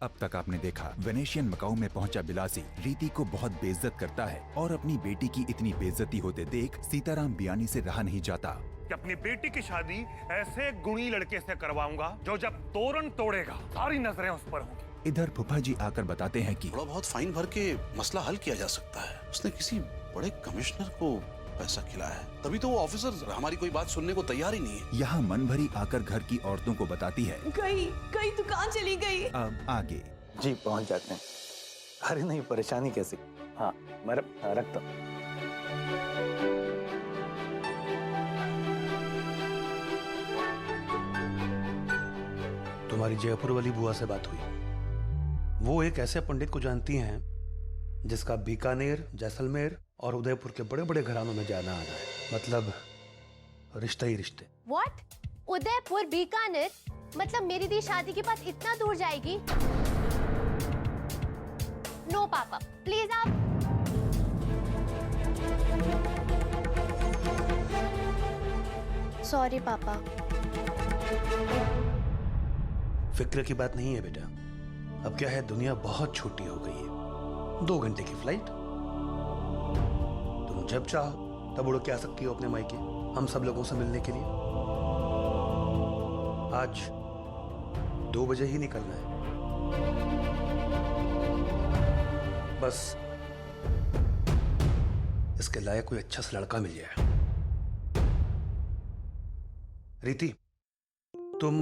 अब तक आपने देखा, वेनेशियन मकाऊ में पहुंचा बिलासी रीति को बहुत बेइज्जत करता है और अपनी बेटी की इतनी बेइज्जती होते देख सीताराम बियानी से रहा नहीं जाता कि अपनी बेटी की शादी ऐसे गुणी लड़के से करवाऊंगा जो जब तोरण तोड़ेगा सारी नजरें उस पर होंगी। इधर फूफा जी आकर बताते हैं कि थोड़ा बहुत फाइन भर के मसला हल किया जा सकता है। उसने किसी बड़े कमिश्नर को पैसा खिलाया है, तभी तो वो ऑफिसर हमारी कोई बात सुनने को तैयार ही नहीं है। यहाँ मन भरी आकर घर की औरतों को बताती है। गई दुकान चली गई। अब आगे जी पहुंच जाते हैं। अरे नहीं, परेशानी कैसी? हाँ मैं रखता हूँ। तुम्हारी जयपुर वाली बुआ से बात हुई। वो एक ऐसे पंडित को जानती हैं जिसका बीकानेर, जैसलमेर और उदयपुर के बड़े बड़े घरानों में जाना आना है। मतलब रिश्ते ही रिश्ते। What? उदयपुर, बीकानेर, मतलब मेरी दी शादी के बाद इतना दूर जाएगी? नो पापा, प्लीज आप। सॉरी पापा। फिक्र की बात नहीं है बेटा। अब क्या है, दुनिया बहुत छोटी हो गई है। 2 घंटे की फ्लाइट, तुम जब चाहो तब उड़ के आ सकती हो अपने मायके, हम सब लोगों से मिलने के लिए। आज 2 बजे ही निकलना है। बस इसके लायक कोई अच्छा सा लड़का मिल जाए। रीति, तुम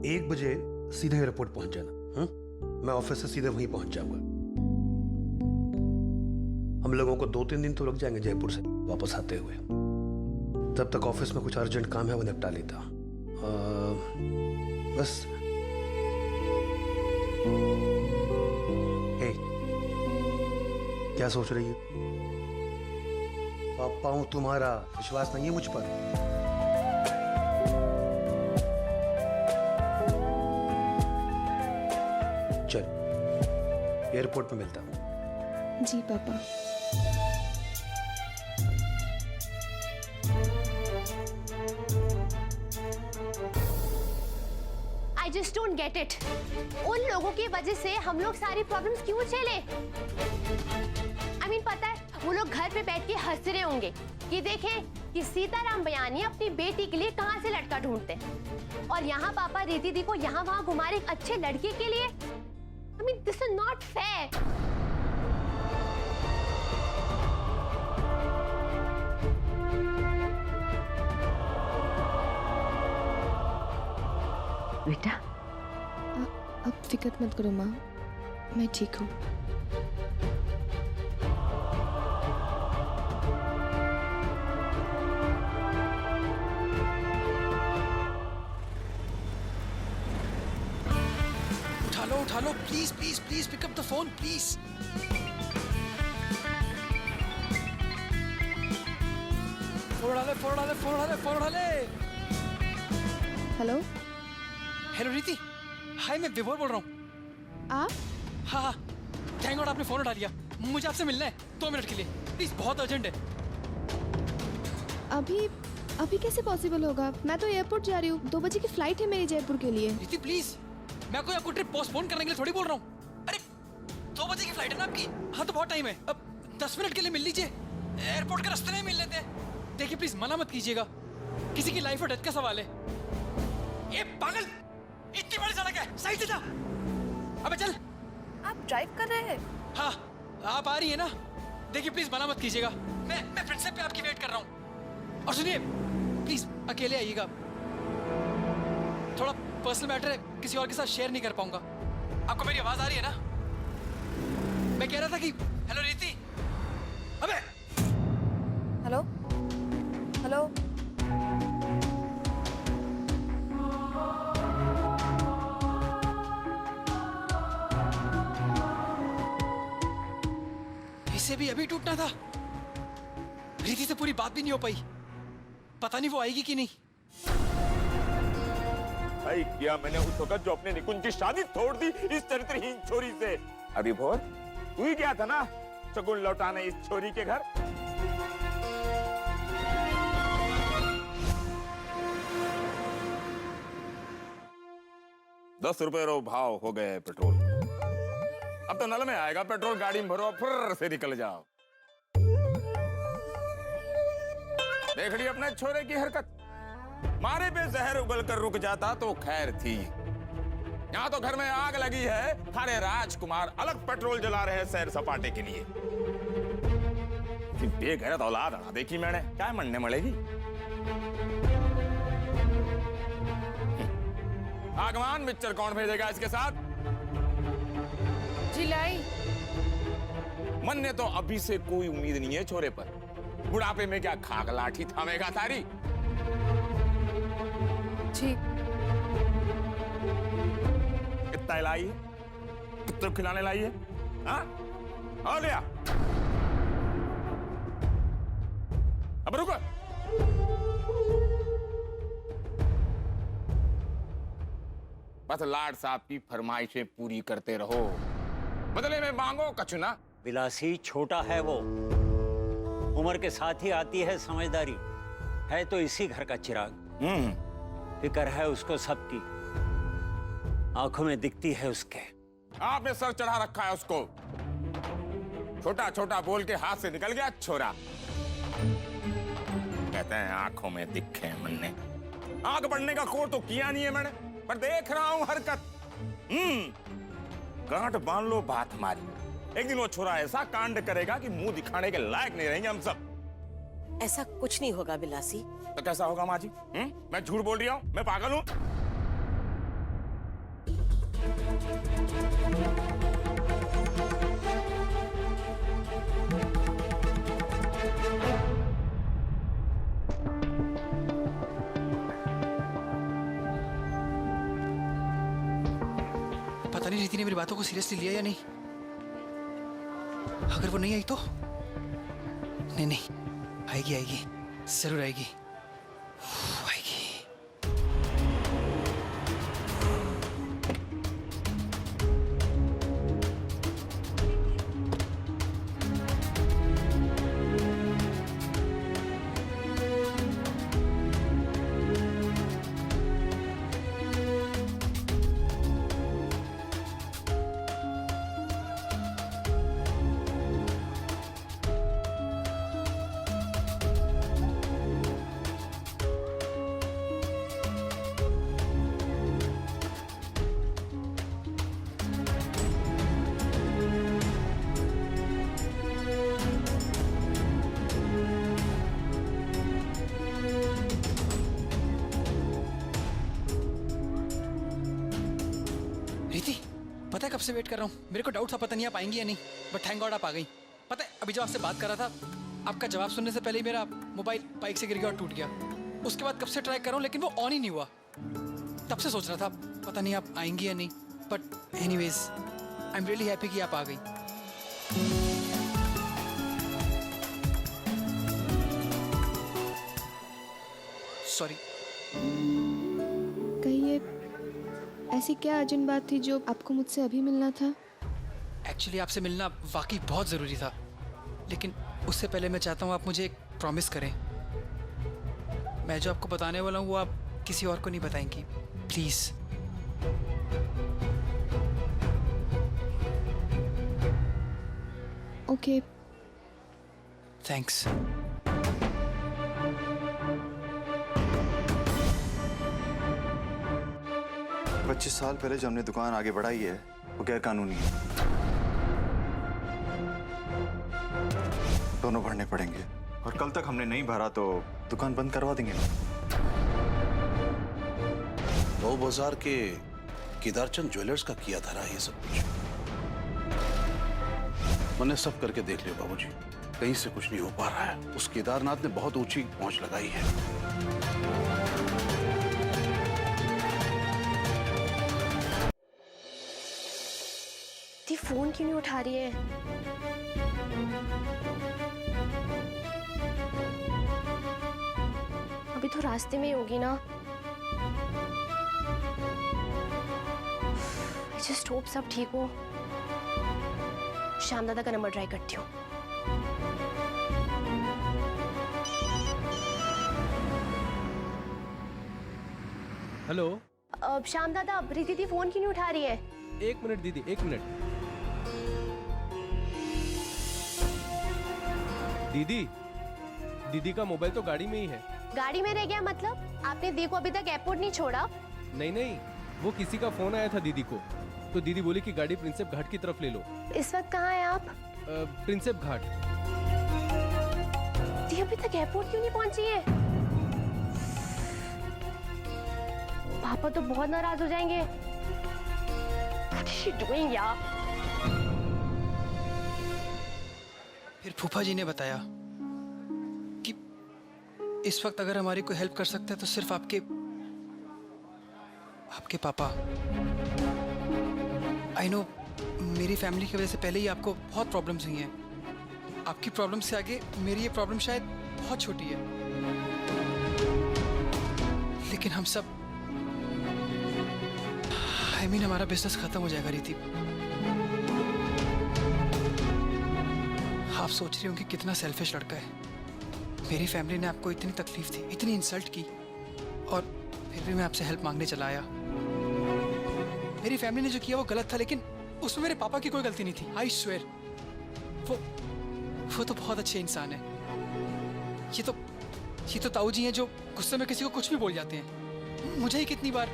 1 बजे सीधे एयरपोर्ट पहुंच जाना। मैं ऑफिस से सीधे वहीं पहुंच जाऊंगा। हम लोगों को 2-3 दिन तो लग जाएंगे जयपुर से वापस आते हुए। तब तक ऑफिस में कुछ अर्जेंट काम है, वो निपटा लेता। बस हे, क्या सोच रही है? पापा हूं तुम्हारा, विश्वास नहीं है मुझ पर? चल, एयरपोर्ट में मिलता हूं। जी पापा। I just don't get it. उन लोगों की वजह से हम लोग सारी प्रॉब्लम्स क्यों झेले? I mean, पता है वो लोग घर पे बैठ के हंस रहे होंगे कि देखें कि सीताराम बयानी अपनी बेटी के लिए कहां से लड़का ढूंढते हैं, और यहाँ पापा रीति दी को यहाँ वहां घुमा रहे एक अच्छे लड़के के लिए। I mean, this is not fair. बेटा, अब फिक्र मत करो माँ, मैं ठीक हूँ। उठा लो, please please please pick up the phone please. Phone डाले। हेलो हेलो रीति, हाय, मैं विभोर बोल रहा हूँ। आप? हाँ, थैंक गॉड आपने फोन उठा लिया। मुझे आपसे मिलना है 2 मिनट के लिए, प्लीज, बहुत अर्जेंट है। अभी कैसे पॉसिबल होगा? मैं तो एयरपोर्ट जा रही हूँ, 2 बजे की फ्लाइट है मेरी जयपुर के लिए। रीति प्लीज, मैं कोई आपको ट्रिप पोस्टपोन करने के लिए थोड़ी बोल रहा हूँ। अरे 2 बजे की फ्लाइट है ना आपकी। हाँ तो बहुत टाइम है, अब 10 मिनट के लिए मिल लीजिए, एयरपोर्ट के रास्ते में मिल लेते हैं। देखिए प्लीज, मना मत कीजिएगा, किसी की लाइफ और डेथ का सवाल है। ये पागल, इतनी बड़ी सड़क है, साइड से जा। अबे चल। आप ड्राइव कर रहे हैं? हाँ, आप आ रही है ना? देखिए प्लीज, मना मत कीजिएगा, मैं प्रिंसिपल पे आपकी वेट कर रहा हूँ। और सुनिए प्लीज, अकेले आइएगा, थोड़ा पर्सनल मैटर है, किसी और के साथ शेयर नहीं कर पाऊंगा। आपको मेरी आवाज आ रही है ना? मैं कह रहा था कि हेलो रीति। अबे हेलो हेलो। इसे भी अभी टूटना था। रीति से पूरी बात भी नहीं हो पाई, पता नहीं वो आएगी कि नहीं। भाई किया मैंने उस वक्त जो अपने निकुंज की शादी तोड़ दी इस चरित्रहीन छोरी से। अभी भोर तू ही गया था ना शगुन लौटाने इस छोरी के घर। ₹10 भाव हो गए पेट्रोल। अब तो नल में आएगा पेट्रोल, गाड़ी में भरो, फुर्र से निकल जाओ। देख रही अपने छोरे की हरकत, मारे पे जहर उगल कर रुक जाता तो खैर थी। यहाँ तो घर में आग लगी है, सारे राजकुमार अलग पेट्रोल जला रहे हैं सैर सपाटे के लिए। बेगैरत औलाद ना देखी मैंने, क्या मरने मरेगी। भगवान मिक्सचर कौन भेजेगा इसके साथ? जिलाई मन ने तो अभी से कोई उम्मीद नहीं है छोरे पर। बुढ़ापे में क्या खाक लाठी थामेगा तारी? जी कितना लाई है, कितना खिलाने लाई है? हाँ और लिया। अब रुको, बस लाड साहब की फरमाइशें पूरी करते रहो, बदले में मांगो कचुना। विलासी छोटा है वो, उम्र के साथ ही आती है समझदारी। है तो इसी घर का चिराग। फिक्र है उसको सबकी, आंखों में दिखती है उसके। आपने सर चढ़ा रखा है उसको, छोटा छोटा बोल के हाथ से निकल गया छोरा। कहते हैं आंखों में दिखे मन्ने। आंख बढ़ने का कोर तो किया नहीं है मैंने, पर देख रहा हूं हरकत। गांठ बांध लो बात हमारी, एक दिन वो छोरा ऐसा कांड करेगा कि मुंह दिखाने के लायक नहीं रहेंगे हम सब। ऐसा कुछ नहीं होगा बिलासी। तो कैसा होगा माँ जी? मैं झूठ बोल रही हूँ? मैं पागल हूँ? पता नहीं रीति ने मेरी बातों को सीरियसली लिया या नहीं। अगर वो नहीं आई तो नहीं नहीं, आएगी आएगी, जरूर आएगी, आएगी। पता है कब से वेट कर रहा हूँ, मेरे को डाउट था पता नहीं आप आएंगी या नहीं, बट थैंक गॉड आप आ गई। पता है अभी जब आपसे बात कर रहा था, आपका जवाब सुनने से पहले ही मेरा मोबाइल बाइक से गिर गया और टूट गया। उसके बाद कब से ट्राई कर रहा हूँ लेकिन वो ऑन ही नहीं हुआ। तब से सोच रहा था पता नहीं आप आएंगी या नहीं, but anyways I am really happy कि आप आ गई। सॉरी। कहिए, ऐसी क्या अर्जेंट बात थी जो आपको मुझसे अभी मिलना था? एक्चुअली आपसे मिलना वाकई बहुत ज़रूरी था, लेकिन उससे पहले मैं चाहता हूँ आप मुझे एक प्रॉमिस करें। मैं जो आपको बताने वाला हूँ वो आप किसी और को नहीं बताएंगी, प्लीज़। ओके। थैंक्स। पच्चीस साल पहले जो हमने दुकान आगे बढ़ाई है वो गैर कानूनी है। दोनों भरने पड़ेंगे, और कल तक हमने नहीं भरा तो दुकान बंद करवा देंगे। दो बाजार के केदारचंद ज्वेलर्स का किया धरा ये सब कुछ। मैंने सब करके देख लिया बाबूजी, कहीं से कुछ नहीं हो पा रहा है। उस केदारनाथ ने बहुत ऊंची पहुंच लगाई है। फोन क्यों नहीं उठा रही है? अभी तो रास्ते में ही होगी ना। I just hope सब ठीक हो। श्याम दादा का नंबर ट्राई करती हूँ। हेलो। श्याम दादा, प्रीति दी फोन क्यों नहीं उठा रही है? एक मिनट दीदी, एक मिनट। दीदी, दीदी का मोबाइल तो गाड़ी में ही है। गाड़ी में रह गया मतलब? आपने दी को अभी तक एयरपोर्ट नहीं छोड़ा? नहीं नहीं, वो किसी का फोन आया था दीदी को, तो दीदी बोली कि गाड़ी प्रिंसेप घाट की तरफ ले लो। इस वक्त कहाँ हैं आप? प्रिंसेप घाट। दी अभी तक एयरपोर्ट क्यों नहीं पहुंची है? पापा तो बहुत नाराज हो जाएंगे। What is she doing यार? फिर फूफा जी ने बताया कि इस वक्त अगर हमारी कोई हेल्प कर सकता है तो सिर्फ आपके पापा। आई नो मेरी फैमिली की वजह से पहले ही आपको बहुत प्रॉब्लम्स हुई हैं। आपकी प्रॉब्लम से आगे मेरी ये प्रॉब्लम शायद बहुत छोटी है, लेकिन हम सब हमारा बिजनेस खत्म हो जाएगा रीति। आप सोच रही होंगी कितना सेल्फिश लड़का है। मेरी फैमिली ने आपको इतनी तकलीफ दी, इतनी इंसल्ट की, और फिर भी मैं आपसे हेल्प मांगने चला आया। मेरी फैमिली ने जो किया वो गलत था, लेकिन उसमें मेरे पापा की कोई गलती नहीं थी। आई स्वेयर, वो तो बहुत अच्छे इंसान है। ये तो ताऊ जी हैं जो गुस्से में किसी को कुछ भी बोल जाते हैं। मुझे ही कितनी बार,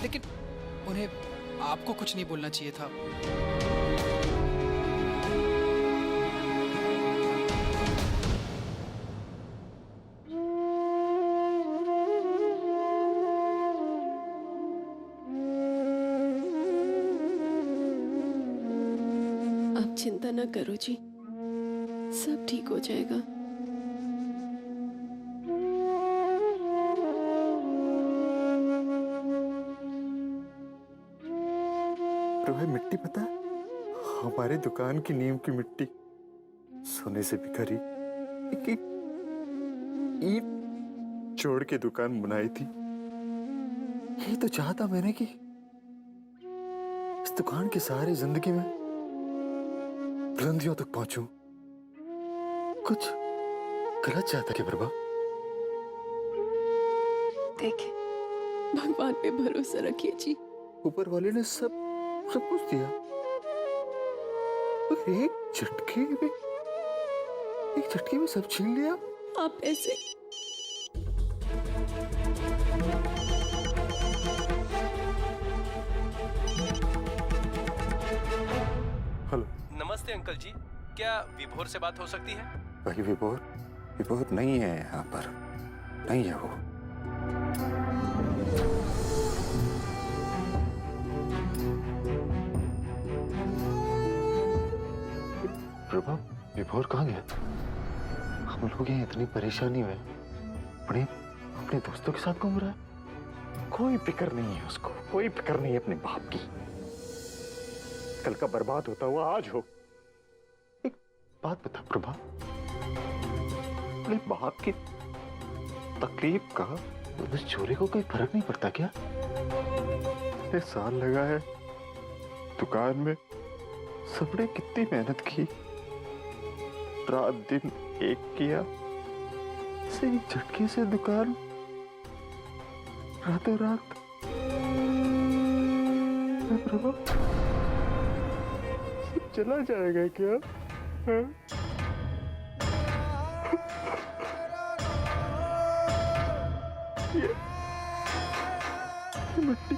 लेकिन उन्हें आपको कुछ नहीं बोलना चाहिए था। आप चिंता न करो जी, सब ठीक हो जाएगा। भाई मिट्टी पता है, हमारी दुकान की नींव की मिट्टी सोने से बिखरी एक ईंट जोड़ के दुकान बनाई थी। यही तो चाहता मैंने कि इस दुकान की सारी जिंदगी में बुलंदियों तक पहुंचूं। कुछ गलत चाहता क्या प्रभा? देखिए, भगवान पे भरोसा रखिए जी। ऊपर वाले ने सब कुछ दिया, और एक झटके में सब छीन लिया। आप ऐसे हेलो, नमस्ते अंकल जी, क्या विभोर से बात हो सकती है? भाई विभोर नहीं है यहाँ पर, नहीं है वो। प्रभा, विभोर कहाँ गया? हम लोग यहाँ इतनी परेशानी में अपने दोस्तों के साथ घूम रहा है। कोई फिक्र नहीं है उसको, कोई फिक्र नहीं है अपने बाप की। कल का बर्बाद होता हुआ आज हो। एक बात बता प्रभा, अपने बाप की तकलीफ का उस छोरे को कोई फर्क नहीं पड़ता क्या? इतने साल लगा है दुकान में, सबने कितनी मेहनत की, रात दिन एक किया, सही झटके से दुकान रातों रात। प्रभा, चला जाएगा क्या? हाँ? ये मिट्टी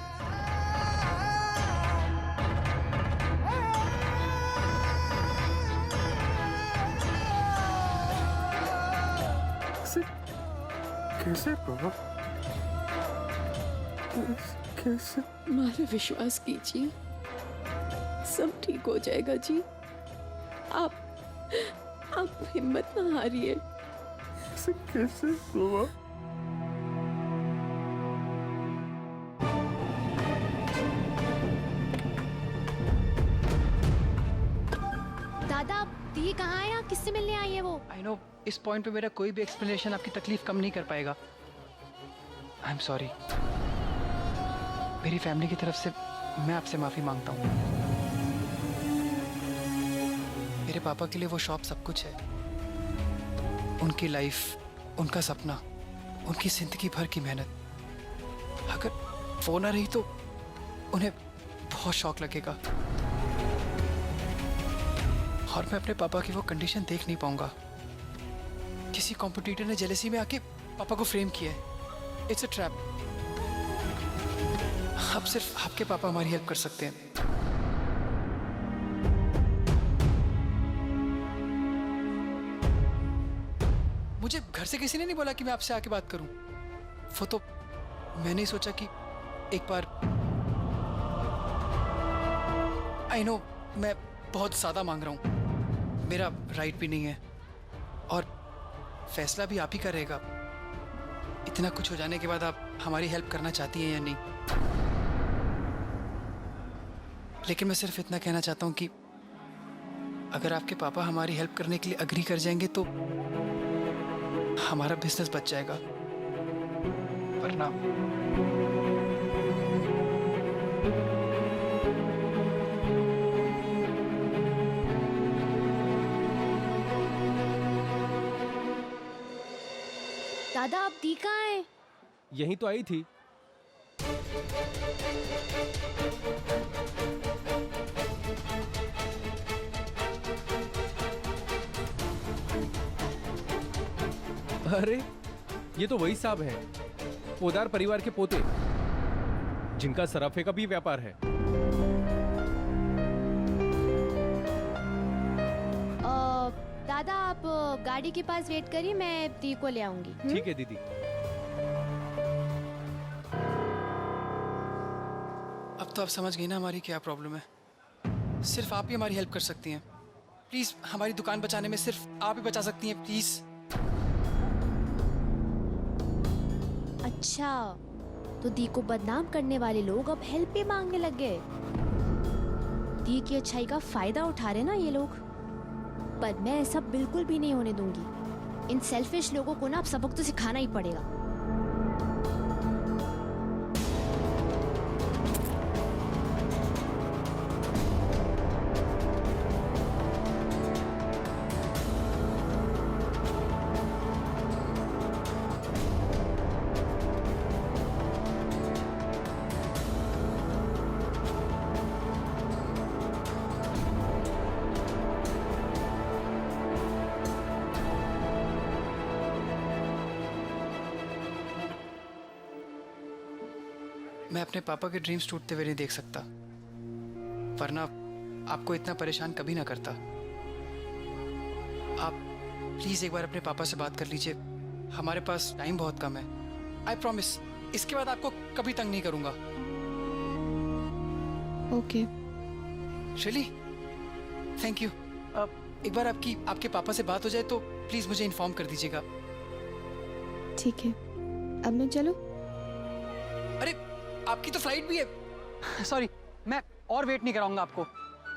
कैसे प्रभा, कैसे? मारे विश्वास कीजिए, सब ठीक हो जाएगा जी। आप हिम्मत ना हारिए। कैसे प्रभा? दादा, दी कहाँ है? किससे मिलने आई है वो? आई नो इस पॉइंट पे मेरा कोई भी एक्सप्लेनेशन आपकी तकलीफ कम नहीं कर पाएगा। I am sorry. मेरी फैमिली की तरफ से मैं आपसे माफी मांगता हूँ। मेरे पापा के लिए वो शॉप सब कुछ है, उनकी लाइफ, उनका सपना, उनकी जिंदगी भर की मेहनत। अगर वो ना रही तो उन्हें बहुत शौक लगेगा। और मैं अपने पापा की वो कंडीशन देख नहीं पाऊंगा। किसी कॉम्पिटिटर ने जेलसी में आके पापा को फ्रेम किया है। It's a trap. अब सिर्फ आपके पापा हमारी हेल्प कर सकते हैं। मुझे घर से किसी ने नहीं बोला कि मैं आपसे आके बात करूं। वो तो मैंने ही सोचा कि एक बार, आई नो मैं बहुत ज्यादा मांग रहा हूं, मेरा राइट भी नहीं है और फैसला भी आप ही का रहेगा। इतना कुछ हो जाने के बाद आप हमारी हेल्प करना चाहती हैं या नहीं? लेकिन मैं सिर्फ इतना कहना चाहता हूं कि अगर आपके पापा हमारी हेल्प करने के लिए अग्री कर जाएंगे तो हमारा बिजनेस बच जाएगा, वरना दादा आप दी कहाँ है? यहीं तो आई थी। अरे ये तो वही साहब हैं, पोदार परिवार के पोते, जिनका सराफे का भी व्यापार है। दादा आप गाड़ी के पास वेट करिए, मैं दी को ले आऊंगी। ठीक है दीदी। अब तो आप समझ गई ना हमारी क्या प्रॉब्लम है। सिर्फ आप ही हमारी हेल्प कर सकती हैं। प्लीज हमारी दुकान बचाने में सिर्फ आप ही बचा सकती हैं, प्लीज। अच्छा, तो दी को बदनाम करने वाले लोग अब हेल्प भी मांगने लग गए। दी की अच्छाई का फायदा उठा रहे ना ये लोग। पर मैं ऐसा बिल्कुल भी नहीं होने दूंगी। इन सेल्फिश लोगों को ना अब सबक तो सिखाना ही पड़ेगा। मैं अपने पापा के ड्रीम्स टूटते हुए नहीं देख सकता, वरना आपको इतना परेशान कभी ना करता। आप प्लीज एक बार अपने पापा से बात कर लीजिए। हमारे पास टाइम बहुत कम है। आई प्रॉमिस, इसके बाद आपको कभी तंग नहीं करूंगा। ओके। रियली? Thank you. एक बार आपके पापा से बात हो जाए तो प्लीज मुझे इन्फॉर्म कर दीजिएगा। ठीक है, अब मैं चलूं? अरे आपकी तो फ्लाइट भी है। सॉरी, मैं और वेट नहीं कराऊंगा आपको।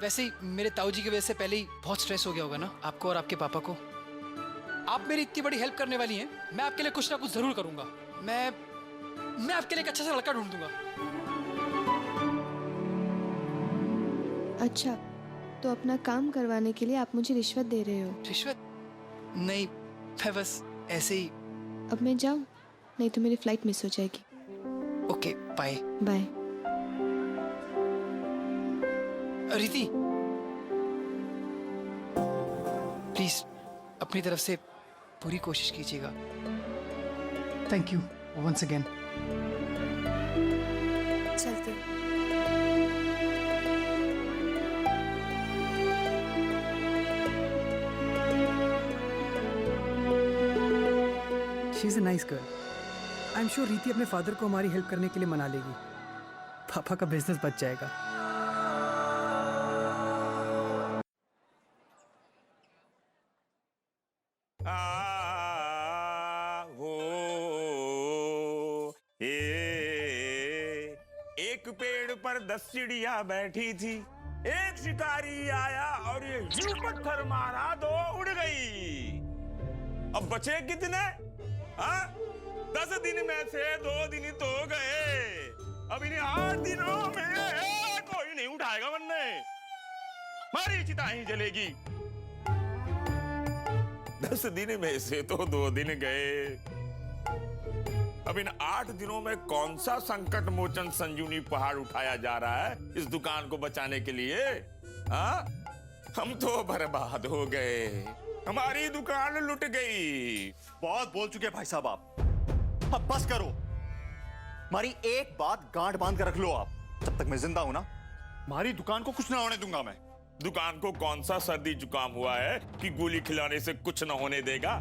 वैसे ही मेरे ताऊ जी की वजह से पहले ही बहुत स्ट्रेस हो गया होगा ना आपको और आपके पापा को। आप मेरी इतनी बड़ी हेल्प करने वाली हैं, मैं आपके लिए कुछ ना कुछ जरूर करूंगा। मैं आपके लिए एक अच्छा सा लड़का ढूंढ दूंगा। अच्छा, तो अपना काम करवाने के लिए आप मुझे रिश्वत दे रहे हो? रिश्वत नहीं, मैं बस ऐसे ही। अब मैं जाऊं, नहीं तो मेरी फ्लाइट मिस हो जाएगी। Okay, bye. Bye. Riti, please अपनी तरफ से पूरी कोशिश कीजिएगा। Thank you once again. चलते। She is a nice girl. I am sure Riti अपने फादर को हमारी हेल्प करने के लिए मना लेगी। पापा का बिजनेस बच जाएगा। एक पेड़ पर 10 चिड़िया बैठी थी। एक शिकारी आया और ये यूं पत्थर मारा, 2 उड़ गई। अब बचे कितने? 10 दिन में से 2 दिन तो गए। अब इन्हें 8 दिनों में कोई नहीं उठाएगा, वरने हमारी चिता ही जलेगी। 10 दिन में से तो 2 दिन गए। अब इन 8 दिनों में कौन सा संकट मोचन संजीवनी पहाड़ उठाया जा रहा है इस दुकान को बचाने के लिए? हाँ? हम तो बर्बाद हो गए, हमारी दुकान लुट गई। बहुत बोल चुके भाई साहब आप, अब बस करो। हमारी एक बात गांठ बांध कर रख लो आप, जब तक मैं जिंदा हूं ना, हमारी दुकान को कुछ ना होने दूंगा मैं। दुकान को कौन सा सर्दी जुकाम हुआ है कि गोली खिलाने से कुछ न होने देगा?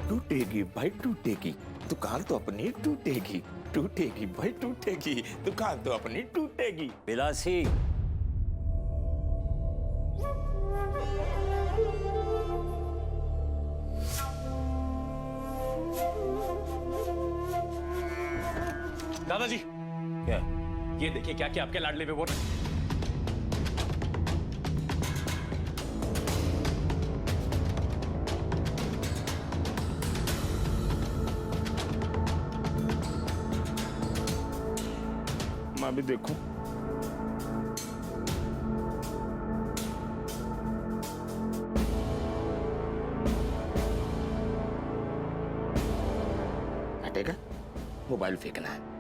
टूटेगी भाई टूटेगी, दुकान तो अपनी टूटेगी, टूटेगी भाई टूटेगी, दुकान तो अपनी टूटेगी। बिलासी, दादाजी, क्या ये देखिए क्या क्या आपके लाडले पे बोल। मैं भी देखूं। हटेगा, मोबाइल फेंकना है।